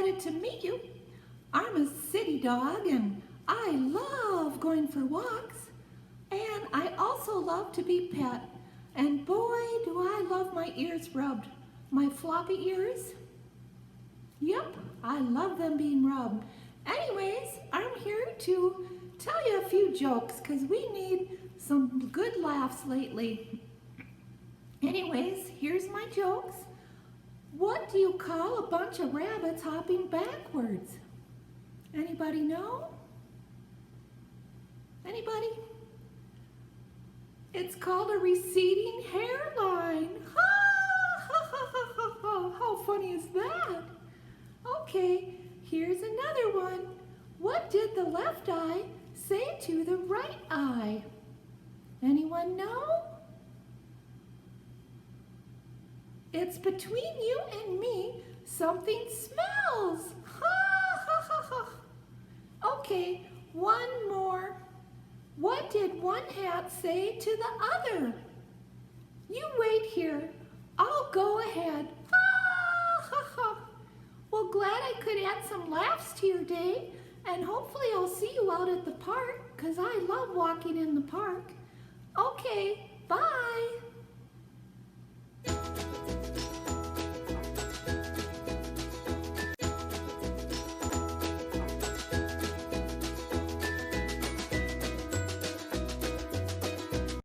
excited to meet you. I'm a city dog and I love going for walks. And I also love to be pet. And boy, do I love my ears rubbed. My floppy ears. Yep, I love them being rubbed. Anyways, I'm here to tell you a few jokes because we need some good laughs lately. Anyways, here's my jokes. What do you call a bunch of rabbits hopping backwards? Anybody know? Anybody? It's called a receding hairline. Ha ha ha ha ha ha. How funny is that? Okay, here's another one. What did the left eye say to the right eye? Anyone know? It's between you and me, something smells. Ha ha ha ha. Okay, one more. What did one hat say to the other? You wait here. I'll go ahead. Ha ha ha. Well, glad I could add some laughs to your day, and hopefully I'll see you out at the park, because I love walking in the park. Okay, bye.